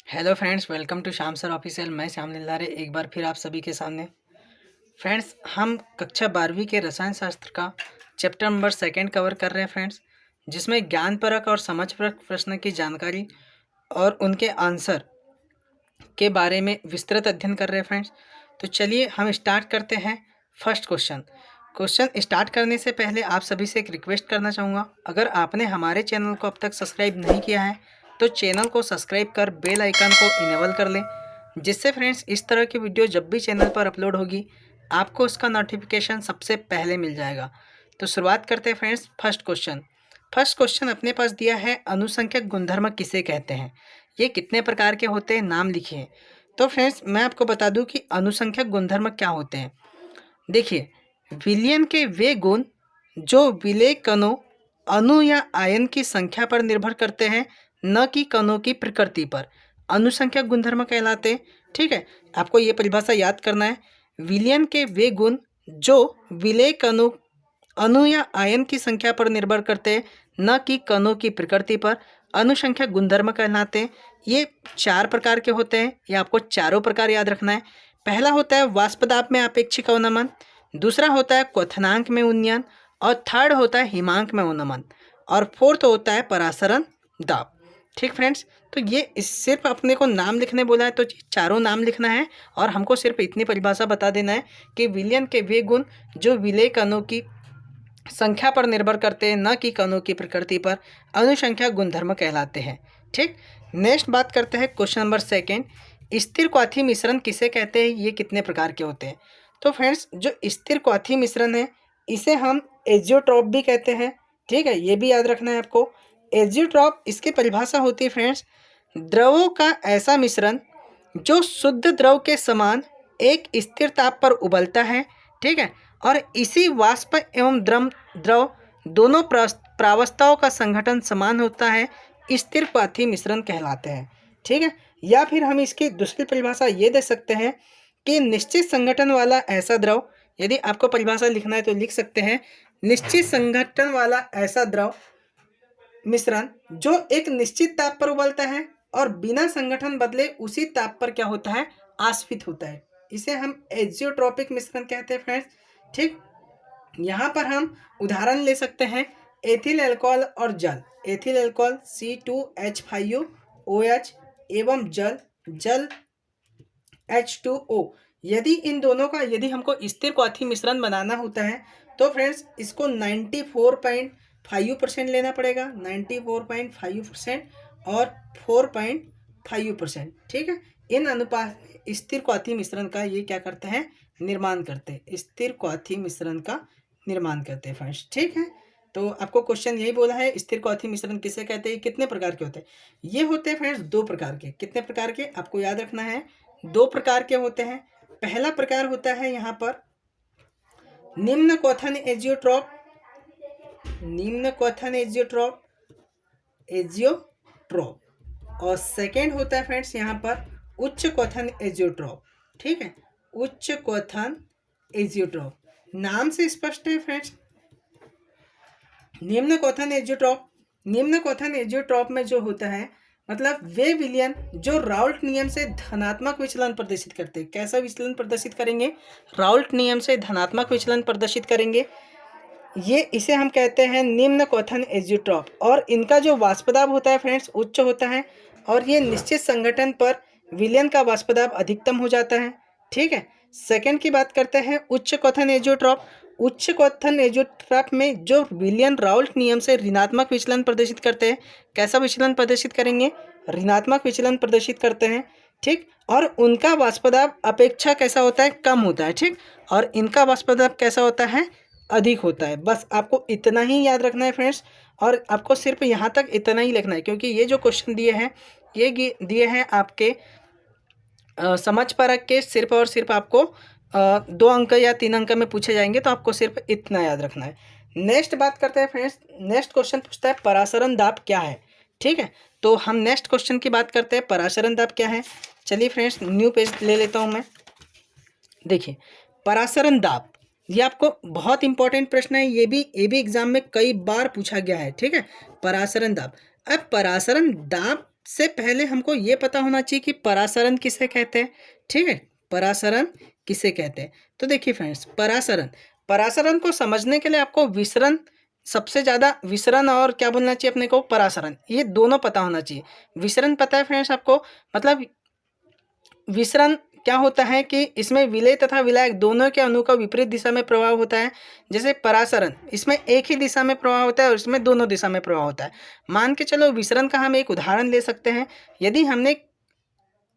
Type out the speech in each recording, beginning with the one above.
Hello friends, welcome to Shyam sir official. मैं श्याम निल्लारे एक बार फिर आप सभी के सामने। फ्रेंड्स, हम कक्षा 12वीं के रसायन शास्त्र का चैप्टर नंबर 2 कवर कर रहे हैं फ्रेंड्स, जिसमें ज्ञानपरक और समझपरक प्रश्न की जानकारी और उनके आंसर के बारे में विस्तृत अध्ययन कर रहे हैं फ्रेंड्स। तो चलिए हम स्टार्ट करते हैं। फर्स्ट क्वेश्चन स्टार्ट करने से पहले आप सभी से एक रिक्वेस्ट करना चाहूँगा, अगर आपने हमारे चैनल को अब तक सब्सक्राइब नहीं किया है तो चैनल को सब्सक्राइब कर बेल आइकन को इनेबल कर लें, जिससे फ्रेंड्स इस तरह की वीडियो जब भी चैनल पर अपलोड होगी आपको उसका नोटिफिकेशन सबसे पहले मिल जाएगा। तो शुरुआत करते हैं फ्रेंड्स। फर्स्ट क्वेश्चन अपने पास दिया है, अनुसंख्यक गुणधर्म किसे कहते हैं, ये कितने प्रकार के होते हैं, नाम लिखिए। तो फ्रेंड्स मैं आपको बता दूं कि अनुसंख्यक गुणधर्म क्या होते हैं। देखिए, विलयन के वे गुण जो विलेय कणों, अणु या आयन की संख्या पर निर्भर करते हैं, न कि कणों की प्रकृति पर, अनुसंख्यक गुणधर्म कहलाते हैं। ठीक है, आपको ये परिभाषा याद करना है। विलयन के वे गुण जो विलेय कणों, अणु या आयन की संख्या पर निर्भर करते हैं, न कि कणों की प्रकृति पर, अनुसंख्यक गुणधर्म कहलाते हैं। ये 4 प्रकार के होते हैं, ये आपको चारों प्रकार याद रखना है। पहला होता है वाष्पदाब में आपेक्षिक अवनमन, दूसरा होता है क्वथनांक में उन्नयन, और थर्ड होता है हिमांक में उन्नमन, और फोर्थ होता है परासरण दाब। ठीक फ्रेंड्स, तो ये इस सिर्फ अपने को नाम लिखने बोला है तो चारों नाम लिखना है, और हमको सिर्फ इतनी परिभाषा बता देना है कि विलयन के वे गुण जो विलेय कणों की संख्या पर निर्भर करते हैं, न कि कणों की प्रकृति पर, अनुसंख्यक गुणधर्म कहलाते हैं। ठीक, नेक्स्ट बात करते हैं क्वेश्चन नंबर 2। स्थिर क्वाथी मिश्रण किसे कहते हैं, ये कितने प्रकार के होते हैं। तो फ्रेंड्स, जो स्थिर क्वाथी मिश्रण है इसे हम एजियोट्रॉप भी कहते हैं। ठीक है, ये भी याद रखना है आपको। एजियोट्रॉप, इसकी परिभाषा होती है फ्रेंड्स, द्रवों का ऐसा मिश्रण जो शुद्ध द्रव के समान एक स्थिर ताप पर उबलता है। ठीक है, और इसी वाष्प एवं द्रव दोनों प्रावस्थाओं का संगठन समान होता है, स्थिर क्वाथी मिश्रण कहलाते हैं। ठीक है, या फिर हम इसकी दूसरी परिभाषा ये दे सकते हैं कि निश्चित संगठन वाला ऐसा द्रव, यदि आपको परिभाषा लिखना है तो लिख सकते हैं, निश्चित संगठन वाला ऐसा द्रव मिश्रण जो एक निश्चित ताप पर उबलता है और बिना संगठन बदले उसी ताप पर क्या होता है, आश्वित होता है, इसे हम एजियोट्रॉपिक मिश्रण कहते हैं फ्रेंड्स। ठीक, यहाँ पर हम उदाहरण ले सकते हैं एथिल अल्कोहल और जल, एथिल अल्कोहल C2H5OH एवं जल H2O। यदि इन दोनों का यदि हमको स्थिर क्वाथी मिश्रण बनाना होता है तो फ्रेंड्स इसको 94.5% लेना पड़ेगा, 94.5% और 4.5%। ठीक है, इन अनुपात स्थिर क्वाथी मिश्रण का ये क्या करते हैं, निर्माण करते हैं, स्थिर क्वाथी मिश्रण का निर्माण करते हैं फ्रेंड्स। ठीक है, तो आपको क्वेश्चन यही बोला है, स्थिर क्वाथी मिश्रण किसे कहते हैं, कितने प्रकार के होते हैं। ये होते हैं फ्रेंड्स 2 प्रकार के। कितने प्रकार के, आपको याद रखना है, 2 प्रकार के होते हैं। पहला प्रकार होता है यहाँ पर निम्न क्वथन एजियोट्रॉप, निम्न क्वथन एजियोट्रॉप, और सेकेंड होता है फ्रेंड्स यहाँ पर उच्च क्वथन एजियोट्रॉप। ठीक है, उच्च क्वथन एजियोट्रॉप नाम से स्पष्ट है फ्रेंड्स। निम्न क्वथन एजियोट्रॉप में जो होता है, मतलब वे विलयन जो राउल्ट नियम से धनात्मक विचलन प्रदर्शित करते हैं। कैसा विचलन प्रदर्शित करेंगे, राउल्ट नियम से धनात्मक विचलन प्रदर्शित करेंगे, ये इसे हम कहते हैं निम्न क्वथन एजियोट्रॉप। और इनका जो वाष्पदाब होता है फ्रेंड्स उच्च होता है, और ये निश्चित संगठन पर विलयन का वाष्पदाब अधिकतम हो जाता है। ठीक है, सेकंड की बात करते हैं उच्च क्वथन एजियोट्रॉप। उच्च क्वथन एजियोट्रॉप में जो विलयन राउल्ट नियम से ऋणात्मक विचलन प्रदर्शित करते हैं। कैसा विचलन प्रदर्शित करेंगे, ऋणात्मक विचलन प्रदर्शित करते हैं। ठीक, और उनका वाष्पदाब अपेक्षा कैसा होता है, कम होता है। ठीक, और इनका वाष्पदाब कैसा होता है, अधिक होता है। बस आपको इतना ही याद रखना है फ्रेंड्स, और आपको सिर्फ यहाँ तक इतना ही लिखना है, क्योंकि ये जो क्वेश्चन दिए हैं ये दिए हैं आपके समझ परक के, सिर्फ और सिर्फ आपको 2 अंक या 3 अंक में पूछे जाएंगे, तो आपको सिर्फ इतना याद रखना है। नेक्स्ट बात करते हैं फ्रेंड्स, नेक्स्ट क्वेश्चन पूछता है परासरण दाब क्या है। ठीक है, तो हम नेक्स्ट क्वेश्चन की बात करते हैं, परासरण दाब क्या है। चलिए फ्रेंड्स, न्यू पेज ले लेता हूँ मैं। देखिए, परासरण दाब ये आपको बहुत इंपॉर्टेंट प्रश्न है, ये भी एग्जाम में कई बार पूछा गया है। ठीक है, परासरण दाब। अब परासरण दाब सबसे पहले हमको ये पता होना चाहिए कि परासरण किसे कहते हैं। ठीक है, परासरण किसे कहते हैं। तो देखिए फ्रेंड्स, परासरण को समझने के लिए आपको विसरण, सबसे ज़्यादा विसरण और क्या बोलना चाहिए अपने को, परासरण, ये दोनों पता होना चाहिए। विसरण पता है फ्रेंड्स आपको, मतलब विसरण क्या होता है कि इसमें विलेय तथा विलायक दोनों के अणु का विपरीत दिशा में प्रभाव होता है। जैसे परासरण, इसमें एक ही दिशा में प्रभाव होता है और इसमें दोनों दिशा में प्रभाव होता है। मान के चलो विसरण का हम एक उदाहरण ले सकते हैं। यदि हमने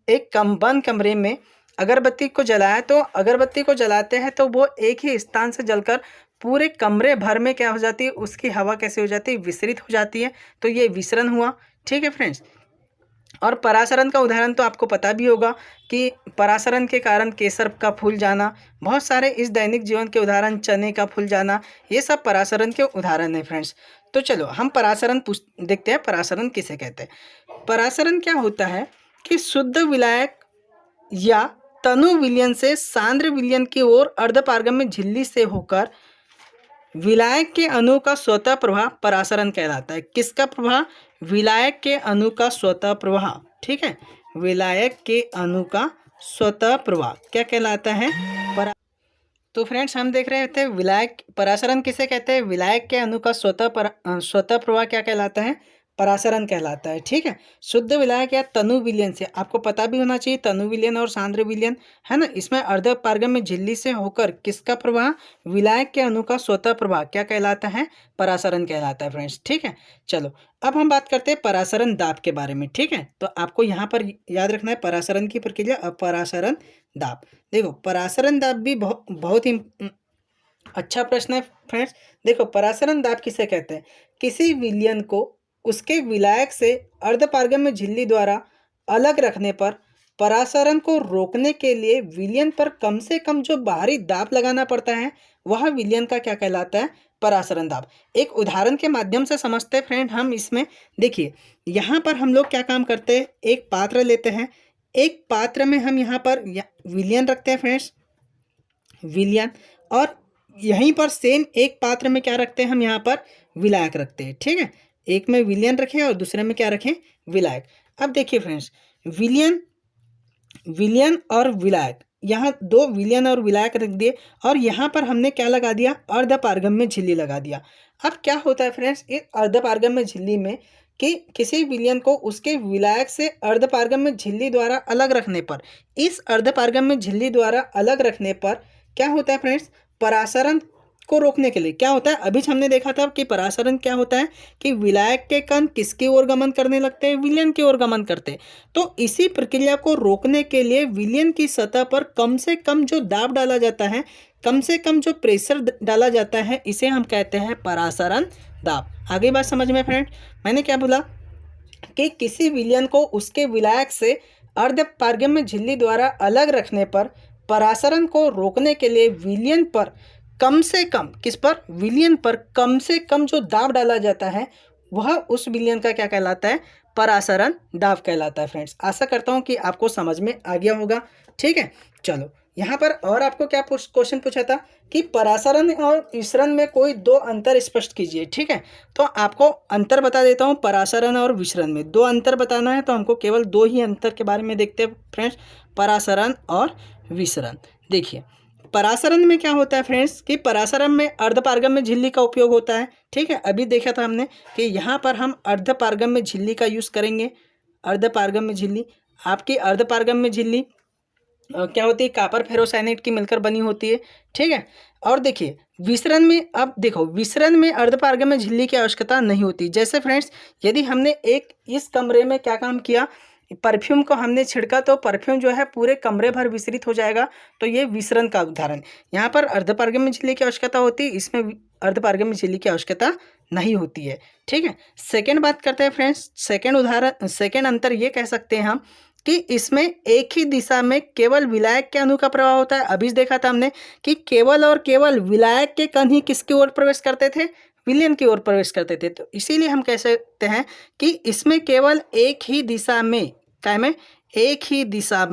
एक बंद कमरे में अगरबत्ती को जलाया, तो अगरबत्ती को जलाते हैं तो वो एक ही स्थान से जलकर पूरे कमरे भर में क्या हो जाती है, उसकी हवा कैसे हो जाती है, विसरित हो जाती है। तो ये विसरण हुआ। ठीक है फ्रेंड्स, और परासरण का उदाहरण तो आपको पता भी होगा कि परासरण के कारण केसर का फूल जाना, बहुत सारे इस दैनिक जीवन के उदाहरण, चने का फूल जाना, ये सब परासरण के उदाहरण हैं फ्रेंड्स। तो चलो हम परासरण देखते हैं, परासरण किसे कहते हैं। परासरण क्या होता है कि शुद्ध विलायक या तनु विलयन से सांद्र विलयन की ओर अर्धपारगम्य झिल्ली से होकर विलायक के अणु का स्वतः प्रवाह परासरण कहलाता है। किसका प्रवाह? विलायक के अणु का स्वतः प्रवाह। ठीक है, विलायक के अणु का स्वतः प्रवाह क्या कहलाता है? तो फ्रेंड्स हम देख रहे थे विलायक, परासरण किसे कहते हैं? विलायक के अणु का स्वतः प्रवाह क्या कहलाता है? परासरण कहलाता है। ठीक है, शुद्ध विलायक या तनु विलयन से, आपको पता भी होना चाहिए तनु विलयन और सांद्र विलयन, है ना। इसमें अर्धपारगम्य झिल्ली से होकर किसका प्रवाह? विलायक के अणु का स्वतः प्रवाह क्या कहलाता है? परासरण कहलाता है फ्रेंड्स। ठीक है, चलो अब हम बात करते हैं परासरण दाब के बारे में। ठीक है, तो आपको यहाँ पर याद रखना है परासरण की प्रक्रिया, अपरासरण दाब। देखो परासरण दाब भी बहुत ही अच्छा प्रश्न है फ्रेंड्स। देखो परासरण दाब किसे कहते हैं? किसी विलयन को उसके विलायक से अर्धपारगम्य झिल्ली द्वारा अलग रखने पर परासरण को रोकने के लिए विलयन पर कम से कम जो बाहरी दाब लगाना पड़ता है, वह विलयन का क्या कहलाता है? परासरण दाब। एक उदाहरण के माध्यम से समझते हैं फ्रेंड हम इसमें। देखिए यहाँ पर हम लोग क्या काम करते हैं, एक पात्र लेते हैं, एक पात्र में हम यहाँ पर विलयन रखते हैं फ्रेंड्स, विलयन, और यहीं पर सेम एक पात्र में क्या रखते हैं हम, यहाँ पर विलायक रखते हैं। ठीक है, एक में विलयन रखें और दूसरे में क्या रखें? विलायक। अब देखिए फ्रेंड्स, विलयन और विलायक, यहाँ दो विलयन और विलायक रख दिए और यहाँ पर हमने क्या लगा दिया? अर्धपारगम्य झिल्ली लगा दिया। अब क्या होता है फ्रेंड्स, इस अर्धपारगम्य झिल्ली में कि किसी विलयन को उसके विलायक से अर्धपारगम्य झिल्ली द्वारा अलग रखने पर, इस अर्धपारगम्य झिल्ली द्वारा अलग रखने पर क्या होता है फ्रेंड्स? परासरण को रोकने के लिए क्या होता है? अभी हमने देखा था कि परासरण क्या होता है कि विलायक के कण किसकी ओर गमन करने लगते हैं? विलयन की ओर गमन करते हैं। तो इसी प्रक्रिया को रोकने के लिए विलयन की सतह पर कम से कम जो दाब डाला जाता है, कम से कम जो प्रेशर डाला जाता है, इसे हम कहते हैं परासरण दाब। आगे बात समझ में फ्रेंड, मैंने क्या बोला कि किसी विलयन को उसके विलायक से अर्धपारगम्य झिल्ली द्वारा अलग रखने पर परासरण को रोकने के लिए विलयन पर कम से कम, किस पर? विलयन पर कम से कम जो दाब डाला जाता है, वह उस विलयन का क्या कहलाता है? परासरण दाब कहलाता है फ्रेंड्स। आशा करता हूँ कि आपको समझ में आ गया होगा। ठीक है, चलो यहाँ पर और आपको क्या क्वेश्चन पूछा था कि परासरण और विसरण में कोई दो अंतर स्पष्ट कीजिए। ठीक है, तो आपको अंतर बता देता हूँ। परासरण और विसरण में दो अंतर बताना है, तो हमको केवल दो ही अंतर के बारे में देखते हैं फ्रेंड्स, परासरण और विसरण। देखिए परासरण में क्या होता है फ्रेंड्स कि परासरण में अर्धपारगम्य झिल्ली का उपयोग होता है। ठीक है, अभी देखा था हमने कि यहाँ पर हम अर्धपारगम्य झिल्ली का यूज़ करेंगे। अर्धपारगम्य झिल्ली, आपकी अर्धपारगम्य झिल्ली क्या होती है? कॉपर फेरोसाइनेट की मिलकर बनी होती है। ठीक है, और देखिए विसरण में, अब देखो विसरण में अर्धपारगम्य झिल्ली की आवश्यकता नहीं होती। जैसे फ्रेंड्स यदि हमने एक इस कमरे में क्या काम किया, परफ्यूम को हमने छिड़का, तो परफ्यूम जो है पूरे कमरे भर विसरित हो जाएगा। तो ये विसरण का उदाहरण। यहाँ पर अर्धपारगम्य झिल्ली की आवश्यकता होती है, इसमें अर्धपारगम्य झिल्ली की आवश्यकता नहीं होती है। ठीक है, सेकेंड बात करते हैं फ्रेंड्स, सेकेंड अंतर ये कह सकते हैं हम कि इसमें एक ही दिशा में केवल विलायक के अणु का प्रवाह होता है। अभी देखा था हमने कि केवल और केवल विलायक के कण ही किसकी ओर प्रवेश करते थे? विलयन की ओर प्रवेश करते थे। तो इसीलिए हम कह सकते हैं कि इसमें केवल एक ही दिशा में, क्या में? एक ही दिशा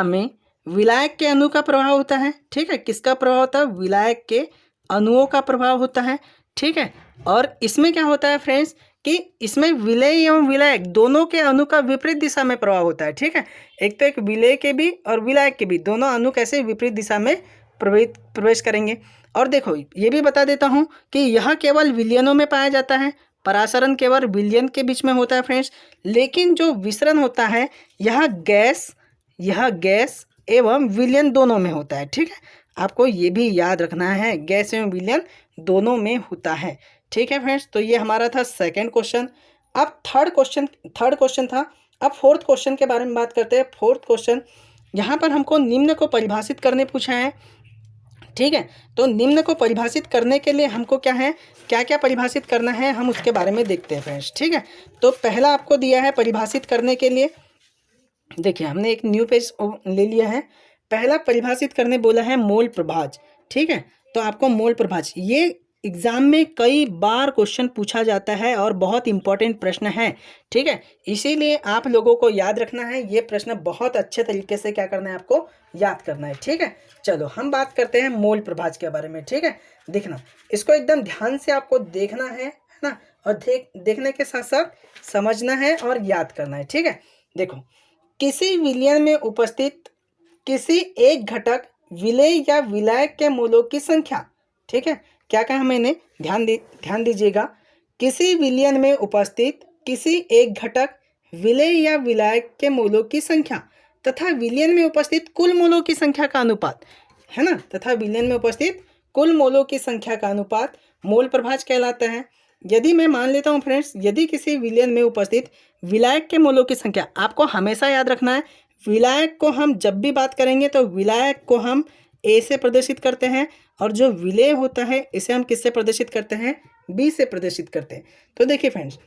में विलायक के अणु का प्रभाव होता है। ठीक है, किसका प्रभाव होता है? विलायक के अणुओं का प्रभाव होता है। ठीक है, और इसमें क्या होता है फ्रेंड्स कि इसमें विलेय एवं विलायक दोनों के अणु का विपरीत दिशा में प्रभाव होता है। ठीक है, एक तो एक विलेय के भी और विलायक के भी दोनों अणु कैसे विपरीत दिशा में प्रवेश करेंगे। और देखो ये भी बता देता हूँ कि यह केवल विलयनों में पाया जाता है, परासरण केवल विलयन के बीच में होता है फ्रेंड्स। लेकिन जो विसरण होता है यह गैस एवं विलयन दोनों में होता है। ठीक है, आपको ये भी याद रखना है, गैस एवं विलयन दोनों में होता है। ठीक है फ्रेंड्स, तो ये हमारा था सेकंड क्वेश्चन। अब थर्ड क्वेश्चन था। अब फोर्थ क्वेश्चन के बारे में बात करते हैं। फोर्थ क्वेश्चन यहाँ पर हमको निम्न को परिभाषित करने पूछा है। ठीक है, तो निम्न को परिभाषित करने के लिए हमको क्या क्या परिभाषित करना है हम उसके बारे में देखते हैं फ्रेंड्स। ठीक है, तो पहला आपको दिया है परिभाषित करने के लिए, देखिए हमने एक न्यू पेज ले लिया है। पहला परिभाषित करने बोला है मोल प्रभाज। ठीक है, तो आपको मोल प्रभाज ये एग्जाम में कई बार क्वेश्चन पूछा जाता है और बहुत इंपॉर्टेंट प्रश्न है। ठीक है, इसीलिए आप लोगों को याद रखना है, ये प्रश्न बहुत अच्छे तरीके से क्या करना है, आपको याद करना है। ठीक है, चलो हम बात करते हैं मोल प्रभाज के बारे में। ठीक है, देखना इसको एकदम ध्यान से आपको देखना है ना, और देखने के साथ साथ समझना है और याद करना है। ठीक है, देखो किसी विलयन में उपस्थित किसी एक घटक विलेय या विलायक के मूलों की संख्या। ठीक है, क्या कहा मैंने, ध्यान दीजिएगा, किसी विलयन में उपस्थित किसी एक घटक विलेय या विलायक के मूलों की संख्या तथा विलयन में उपस्थित कुल मूलों की संख्या का अनुपात है ना, तथा विलयन में उपस्थित कुल मूलों की संख्या का अनुपात मोल प्रभाज कहलाता है। यदि मैं मान लेता हूँ फ्रेंड्स, यदि किसी विलयन में उपस्थित विलायक के मूलों की संख्या, आपको हमेशा याद रखना है विलायक को हम जब भी बात करेंगे तो विलायक को हम ए से प्रदर्शित करते हैं, और जो विलेय होता है इसे हम किससे प्रदर्शित करते हैं, बी से प्रदर्शित करते हैं। तो देखिए फ्रेंड्स,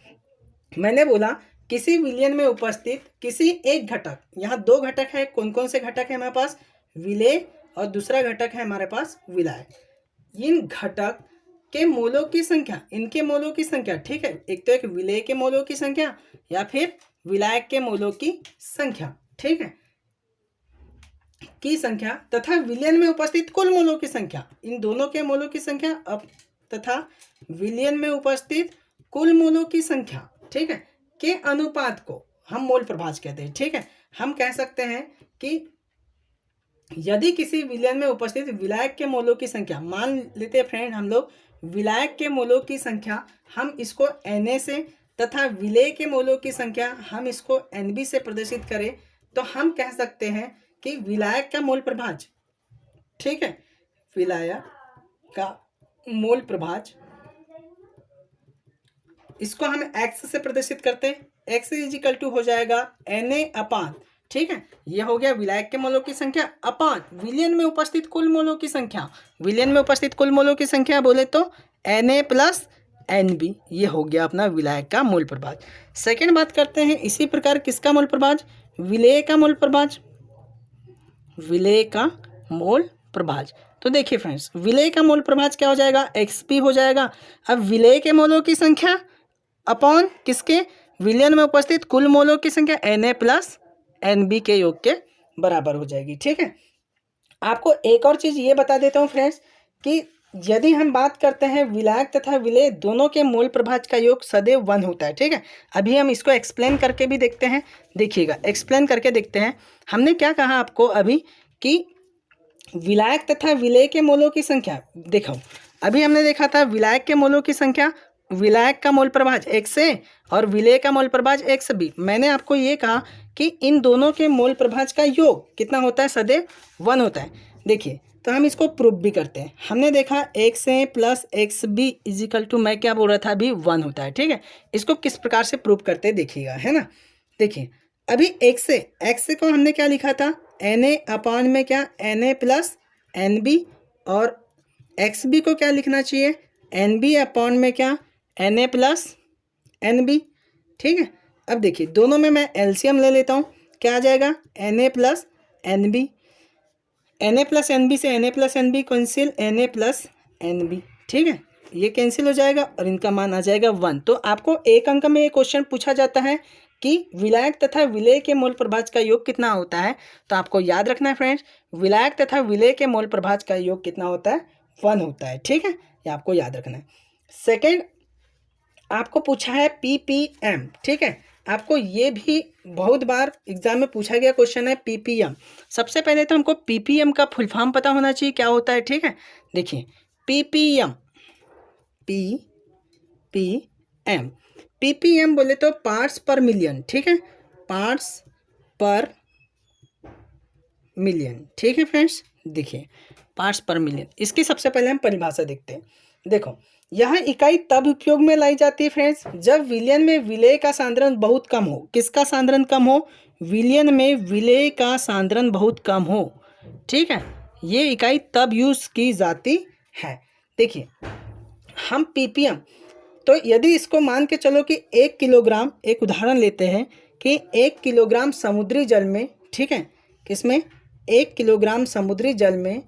मैंने बोला किसी विलयन में उपस्थित किसी एक घटक, यहाँ दो घटक है, कौन कौन से घटक है हमारे पास, विलेय और दूसरा घटक है हमारे पास विलायक। इन घटक के मूलों की संख्या, इनके मूलों की संख्या, ठीक है, एक तो एक विलेय के मूलों की संख्या या फिर विलायक के मूलों की संख्या, ठीक है, की संख्या तथा विलयन में उपस्थित कुल मूलों की संख्या, इन दोनों के मूलों की संख्या अब तथा विलयन में उपस्थित कुल मूलों की संख्या, ठीक है, के अनुपात को हम मोल प्रभाज कहते हैं। ठीक है, हम कह सकते हैं कि यदि किसी विलयन में उपस्थित विलायक के मूलों की संख्या, मान लेते फ्रेंड हम लोग विलायक के मूलों की संख्या हम इसको Na से तथा विलेय के मूलों की संख्या हम इसको Nb से प्रदर्शित करें, तो हम कह सकते हैं कि विलायक का मोल प्रभाज, ठीक है, विलायक का मोल प्रभाज, इसको हम x से प्रदर्शित करते हैं, x इजिकल टू हो जाएगा Na अपान, ठीक है, यह हो गया विलायक के मूलों की संख्या अपान विलयन में उपस्थित कुल मूलों की संख्या। विलयन में उपस्थित कुल मूलों की संख्या बोले तो Na प्लस Nb, ये हो गया अपना विलायक का मोल प्रभाज। सेकेंड बात करते हैं इसी प्रकार किसका मोल प्रभाज, विलेय का मोल प्रभाज, विलेय का मोल प्रभाज। तो देखिए फ्रेंड्स, विलेय का मोल प्रभाज क्या हो जाएगा, Xp हो जाएगा। अब विलेय के मूलों की संख्या अपॉन किसके, विलयन में उपस्थित कुल मूलों की संख्या Na प्लस Nb के योग के बराबर हो जाएगी। ठीक है, आपको एक और चीज़ ये बता देता हूँ फ्रेंड्स कि यदि हम बात करते हैं विलायक तथा विलेय दोनों के मोल प्रभाज का योग सदैव 1 होता है। ठीक है, अभी हम इसको एक्सप्लेन करके भी देखते हैं, देखिएगा एक्सप्लेन करके देखते हैं। हमने क्या कहा आपको अभी कि विलायक तथा विलेय के मोलों की संख्या, देखो अभी हमने देखा था विलायक के मोलों की संख्या, विलायक का मोल प्रभाज Xa और विलेय का मोल प्रभाज Xb। मैंने आपको ये कहा कि इन दोनों के मोल प्रभाज का योग कितना होता है, सदैव 1 होता है। देखिए तो हम इसको प्रूफ भी करते हैं। हमने देखा Xa plus Xb is equal to, मैं क्या बोल रहा था अभी, 1 होता है। ठीक है, इसको किस प्रकार से प्रूफ करते देखिएगा, है ना। देखिए अभी Xa को हमने क्या लिखा था, Na अपान में क्या Na प्लस Nb, और Xb को क्या लिखना चाहिए, Nb अपान में क्या Na प्लस Nb। ठीक है, अब देखिए दोनों में मैं एलसीएम ले लेता हूँ, क्या आ जाएगा Na plus Nb, Na plus Nb से Na plus Nb cancel, Na plus Nb, ठीक है, ये कैंसिल हो जाएगा और इनका मान आ जाएगा 1। तो आपको एक अंक में ये क्वेश्चन पूछा जाता है कि विलायक तथा विलेय के मोल प्रभाज का योग कितना होता है, तो आपको याद रखना है फ्रेंड्स, विलायक तथा विलेय के मोल प्रभाज का योग कितना होता है, 1 होता है। ठीक है, ये आपको याद रखना है। सेकेंड आपको पूछा है ppm, ठीक है। आपको ये भी बहुत बार एग्जाम में पूछा गया क्वेश्चन है ppm। सबसे पहले तो हमको ppm का फुल फॉर्म पता होना चाहिए क्या होता है, ठीक है। देखिए ppm, ppm बोले तो पार्ट्स पर मिलियन, ठीक है, पार्ट्स पर मिलियन, ठीक है फ्रेंड्स। देखिए पार्ट्स पर मिलियन, इसकी सबसे पहले हम परिभाषा देखते हैं। देखो यह इकाई तब उपयोग में लाई जाती है फ्रेंड्स जब विलयन में विलेय का सांद्रण बहुत कम हो। किसका सांद्रण कम हो? विलयन में विलेय का सांद्रण बहुत कम हो, ठीक है। ये इकाई तब यूज की जाती है। देखिए हम ppm, तो यदि इसको मान के चलो कि 1 किलोग्राम, एक उदाहरण लेते हैं कि 1 किलोग्राम समुद्री जल में, ठीक है, किसमें 1 किलोग्राम समुद्री जल में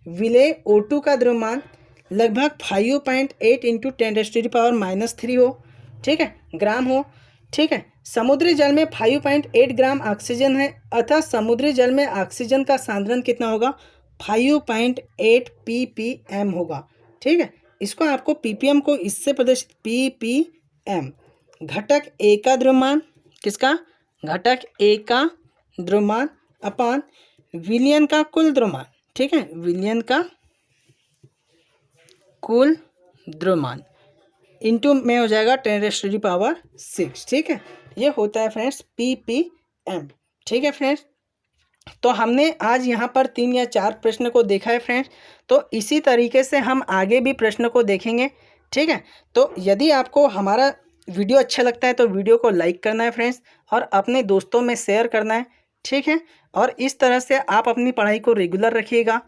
विलेय O2 का द्रव्यमान लगभग 5.8 इंटू 10⁻³ हो, ठीक है, ग्राम हो, ठीक है। समुद्री जल में 5.8 ग्राम ऑक्सीजन है, अतः समुद्री जल में ऑक्सीजन का सांद्रण कितना होगा? 5.8 ppm होगा, ठीक है। इसको आपको ppm को इससे प्रदर्शित ppm, घटक A का द्रव्यमान, किसका? घटक A का द्रव्यमान अपान विलयन का कुल द्रव्यमान, ठीक है, विलयन का कुल द्रव्यमान इंटू में हो जाएगा 10⁻⁶, ठीक है। ये होता है फ्रेंड्स ppm, ठीक है फ्रेंड्स। तो हमने आज यहाँ पर 3 या 4 प्रश्न को देखा है फ्रेंड्स। तो इसी तरीके से हम आगे भी प्रश्न को देखेंगे, ठीक है। तो यदि आपको हमारा वीडियो अच्छा लगता है तो वीडियो को लाइक करना है फ्रेंड्स, और अपने दोस्तों में शेयर करना है, ठीक है। और इस तरह से आप अपनी पढ़ाई को रेगुलर रखिएगा।